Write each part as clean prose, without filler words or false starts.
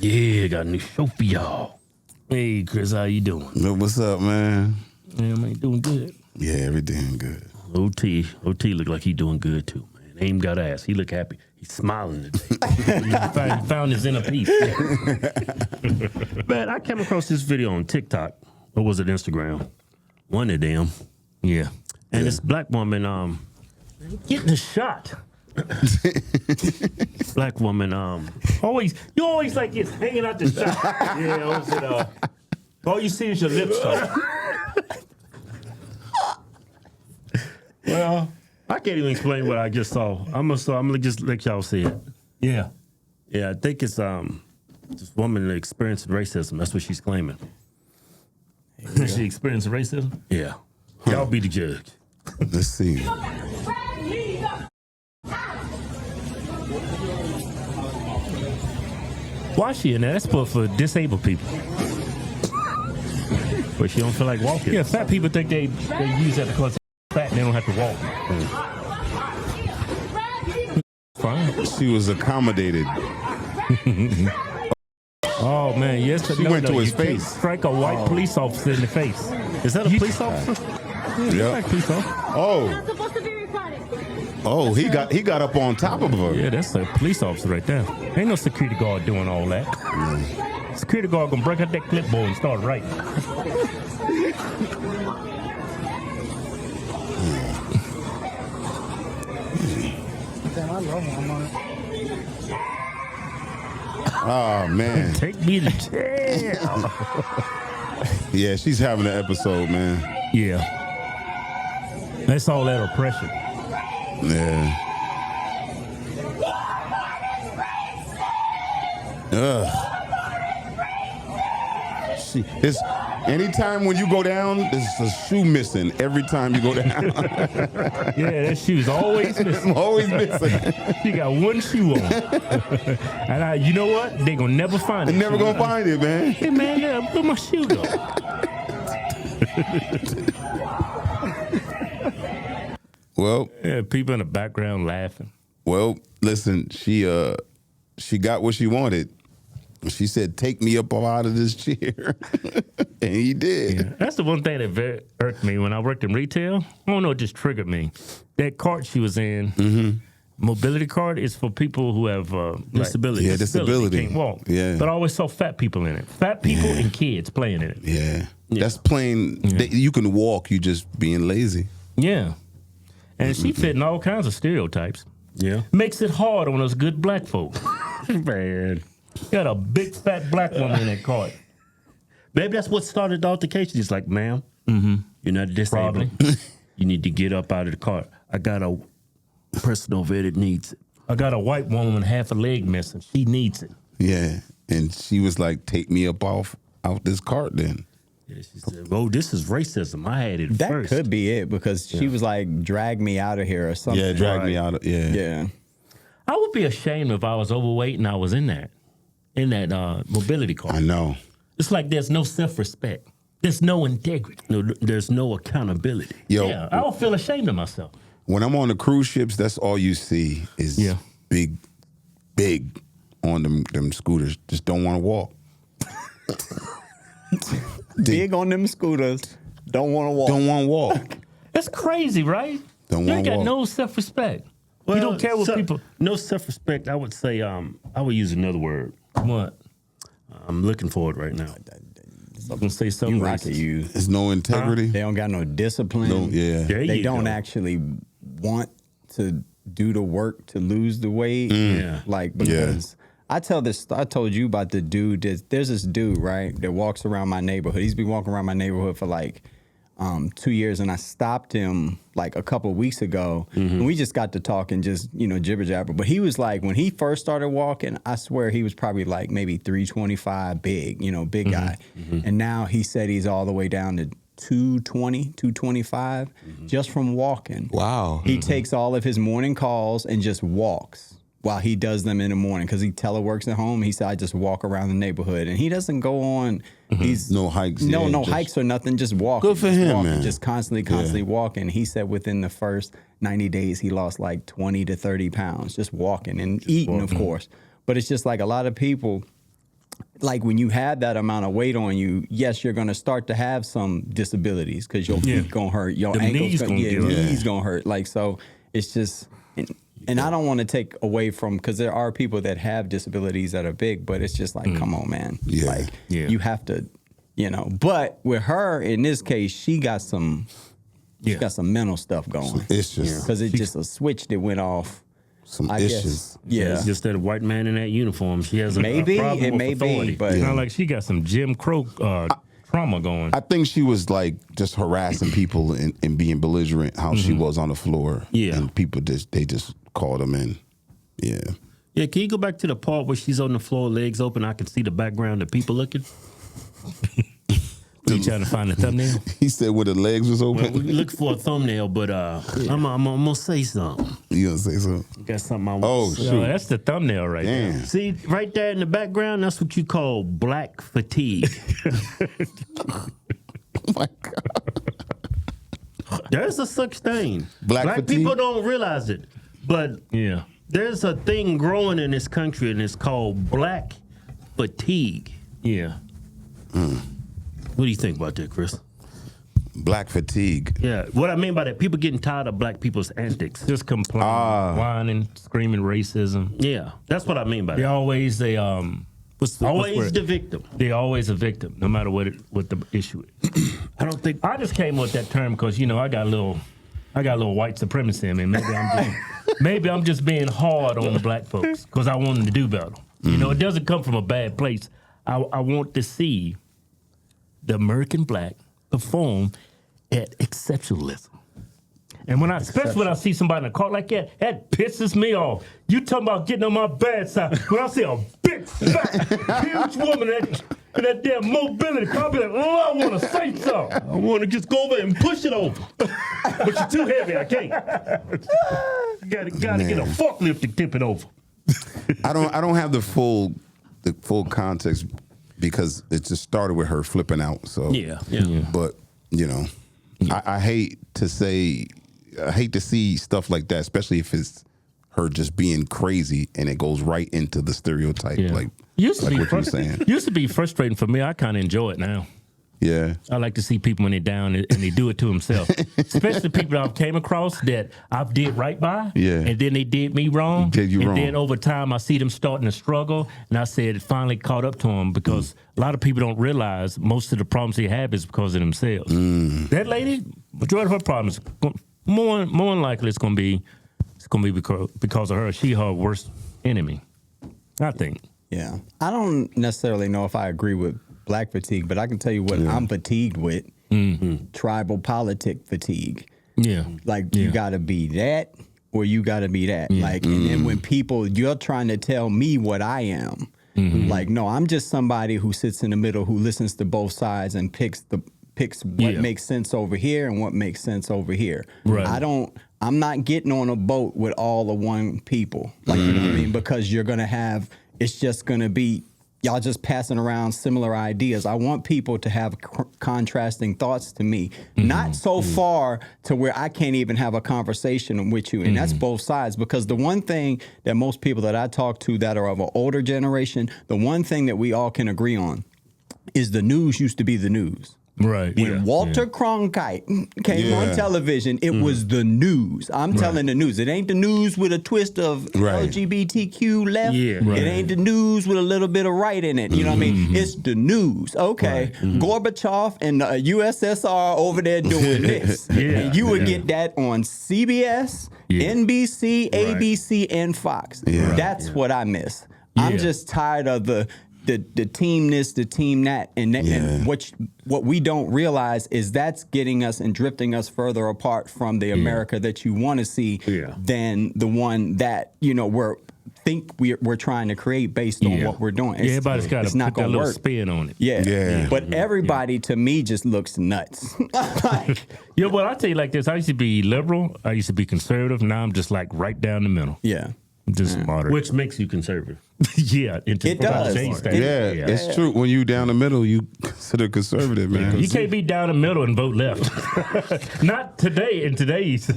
Yeah, got a new show for y'all. Hey, Chris, how you doing? What's up, man? Yeah, man, doing good. Yeah, everything good. OT look like he doing good too, man. Ain't even got ass. He look happy. He's smiling today. he found his inner peace. Man, I came across this video on TikTok. Or was it Instagram? One of them. Yeah. And this black woman getting a shot. Black woman you always like it's hanging out the shot. Yeah, what was it, all you see is your lips talk. Well, I can't even explain what I just saw. I'm gonna just let y'all see it. Yeah. I think it's this woman experienced racism. That's what she's claiming. She experienced racism? Yeah. Y'all be the judge. Let's see. Why is she in there? That's for disabled people. But she don't feel like walking. Yeah, fat people think they use that because they're fat and they don't have to walk. Fine. She was accommodated. Oh, man, yes. She went to his face. Strike a white police officer in the face. Is that a police officer? Yeah, like police officer. Oh, he got up on top of her. Yeah, that's a police officer right there. Ain't no security guard doing all that. Security guard gonna break out that clipboard and start writing. Oh, man. Take me to jail. Yeah, she's having an episode, man. Yeah. That's all that oppression. Yeah. It's anytime when you go down, there's a shoe missing every time you go down. Yeah, that shoe's always missing. Always missing. You got one shoe on. And you know what? They gonna never find it. They're never gonna find it, man. Hey, man, yeah, where my shoe go? Well, yeah, people in the background laughing. Well, listen, she got what she wanted. She said, "Take me up out of this chair," and he did. Yeah, that's the one thing that irked me when I worked in retail. I don't know, it just triggered me. That cart she was in, mobility cart, is for people who have disability. Yeah, disability. Can't walk. Yeah, but I always saw fat people in it. Fat people and kids playing in it. Yeah, that's plain. You can walk. You just being lazy. Yeah. And she fitting all kinds of stereotypes. Yeah. Makes it hard on us good black folk. Man. Got a big fat black woman in that cart. Maybe that's what started the altercation. He's like, ma'am, you're not disabled. You need to get up out of the cart. I got a person over there that needs it. I got a white woman with half a leg missing. She needs it. Yeah. And she was like, take me up out this cart then. Yeah, she said, oh, this is racism. I had it first. That could be it because she was like, drag me out of here or something. Yeah, drag me out of, Yeah. I would be ashamed if I was overweight and I was in that mobility car. I know. It's like there's no self-respect. There's no integrity. No, there's no accountability. Yo, yeah, I don't feel ashamed of myself. When I'm on the cruise ships, that's all you see is big on them scooters. Just don't want to walk. Big on them scooters. Don't want to walk. Don't want to walk. That's crazy, right? Don't you want ain't to walk. got no self-respect. Well, you don't care what people. No self-respect. I would say. I would use another word. What? I'm looking for it right now. I'm gonna say something. There's no integrity. They don't got no discipline. No, yeah. They don't actually want to do the work to lose the weight. Yeah. Like because I told you about the dude. There's this dude, right, that walks around my neighborhood. He's been walking around my neighborhood for like 2 years, and I stopped him like a couple of weeks ago, and we just got to talking, just jibber jabber. But he was like, when he first started walking, I swear he was probably like maybe 325, big, big guy, and now he said he's all the way down to 220, 225, just from walking. Wow. He takes all of his morning calls and just walks while he does them in the morning because he teleworks at home. He said, I just walk around the neighborhood. And he doesn't go on. He's no hikes. No hikes or nothing, just walking. Good for him, man. Just constantly walking. He said within the first 90 days, he lost like 20 to 30 pounds just walking and eating, of course. But it's just like a lot of people, like when you have that amount of weight on you, yes, you're gonna start to have some disabilities because your feet gonna hurt, your ankles knees gonna hurt. Like, so it's just, and I don't want to take away from, because there are people that have disabilities that are big, but it's just like, come on, man, like you have to, you know. But with her in this case, she got some, she got some mental stuff going. It's just because it's just a switch that went off. Some I issues. Guess, It's just that white man in that uniform. She has a problem it with may authority. be, but it's not like she got some Jim Crow trauma going. I think she was like just harassing people and being belligerent. How she was on the floor. Yeah, and people they just called them in. Yeah. Yeah. Can you go back to the part where she's on the floor, legs open? I can see the background of people looking. You trying to find a thumbnail? He said where the legs was open. Well, we look for a thumbnail, but I'm gonna say something. You gonna say something? Got something I want. Oh, to say. shoot. That's the thumbnail right there. See, right there in the background, that's what you call black fatigue. Oh my God. There's a such thing. Black fatigue? People don't realize it, but there's a thing growing in this country, and it's called black fatigue. Yeah. What do you think about that, Chris? Black fatigue. Yeah, what I mean by that, people getting tired of black people's antics. Just complaining, whining, screaming racism. Yeah, that's what I mean by that. Always always the victim. They're always a victim, no matter what the issue is. I just came with that term because, you know, I got a little white supremacy in me. Maybe I'm just being hard on the black folks because I want them to do better. You know, it doesn't come from a bad place. I want to see the American black perform at exceptionalism. And especially when I see somebody in a car like that pisses me off. You talking about getting on my bad side. When I see a big, fat, huge woman in that damn mobility car, I'll be like, oh, I want to say something. I want to just go over and push it over. But you're too heavy, I can't. You gotta get a forklift to tip it over. I don't have the full context because it just started with her flipping out. So but you know, I hate to see stuff like that, especially if it's her just being crazy and it goes right into the stereotype, like what you're saying. Used to be frustrating for me. I kind of enjoy it now. Yeah, I like to see people when they're down and they do it to themselves, especially people that I've came across that I've did right by, and then they did me wrong, then over time I see them starting to struggle, and I said it finally caught up to them because a lot of people don't realize most of the problems they have is because of themselves. That lady, majority of her problems, more than likely it's gonna be because of her. She her worst enemy, I think. Yeah, I don't necessarily know if I agree with black fatigue, but I can tell you what I'm fatigued with. Tribal politic fatigue. Yeah. Like you gotta be that or you gotta be that. Like, and then when you're trying to tell me what I am. Like, no, I'm just somebody who sits in the middle, who listens to both sides and picks what makes sense over here and what makes sense over here. Right. I'm not getting on a boat with all the one people. Like, you know what I mean? Because it's just gonna be y'all just passing around similar ideas. I want people to have contrasting thoughts to me, not so far to where I can't even have a conversation with you. And that's both sides, because the one thing that most people that I talk to that are of an older generation, the one thing that we all can agree on is the news used to be the news. Right. When Walter Cronkite came on television, it was the news. I'm telling the news. It ain't the news with a twist of LGBTQ left. It ain't the news with a little bit of right in it. You know what I mean? It's the news. Okay. Gorbachev and the USSR over there doing this. And you would get that on CBS, NBC, ABC, and Fox. That's what I miss. I'm just tired of the team this, the team that, and what we don't realize is that's getting us and drifting us further apart from the America that you want to see than the one that we're trying to create based on what we're doing. Everybody's got to put that little spin on it. But everybody to me just looks nuts. Well, I tell you like this: I used to be liberal, I used to be conservative. Now I'm just like right down the middle. Just moderate. Which makes you conservative. It does. It's true. When you down the middle, you consider conservative, man. You can't be down the middle and vote left. Not today in today's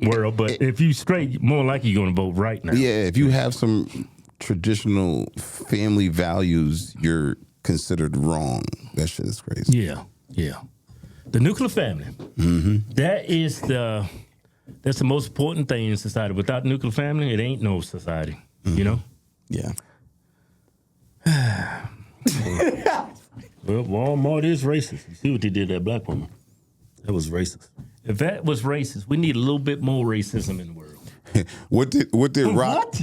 world, but if you straight, more likely you're going to vote right now. Yeah, if you have some traditional family values, you're considered wrong. That shit is crazy. Yeah, yeah. The nuclear family. That's the most important thing in society. Without nuclear family, it ain't no society. You know? Yeah. Well, Walmart is racist. You see what they did to that black woman? That was racist. If that was racist, we need a little bit more racism in the world. What did Rock?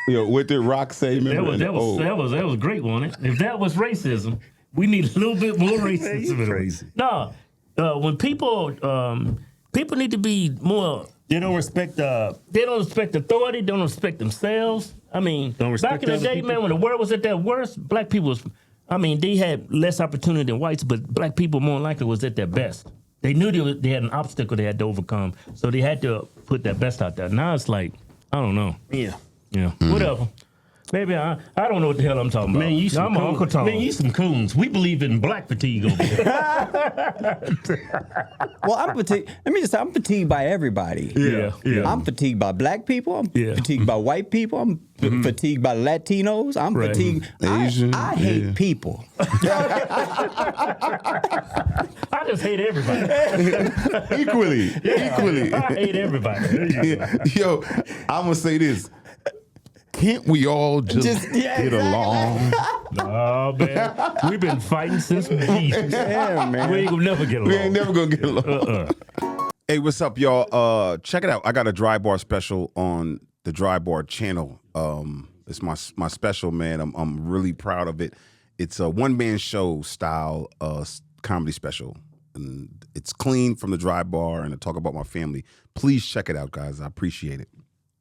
What did Rock say? That was a great one. If that was racism, we need a little bit more racism. Crazy. No, when people need to be more. They don't respect authority. They don't respect themselves. I mean, back in the day, man, when the world was at their worst, black people was. I mean, they had less opportunity than whites, but black people more likely was at their best. They knew they had an obstacle they had to overcome, so they had to put their best out there. Now it's like, I don't know. Yeah. Whatever. Maybe I don't know what the hell I'm talking about. Man, you some Uncle Tom. Man, you some coons. We believe in black fatigue over here. Well, I'm fatigued. Let me just say, I'm fatigued by everybody. Yeah. I'm fatigued by black people. I'm fatigued by white people. I'm fatigued by Latinos. I'm fatigued. Asian. I hate people. I just hate everybody. Equally. I hate everybody. Yo, I'm gonna say this. Can't we all just get along? No, man. We've been fighting since Jesus. Yeah, man. We ain't gonna never get along. We ain't never gonna get along. Hey, what's up, y'all? Check it out. I got a dry bar special on the Dry Bar channel. It's my special, man. I'm really proud of it. It's a one-man show style comedy special. And it's clean from the Dry Bar, and I talk about my family. Please check it out, guys. I appreciate it.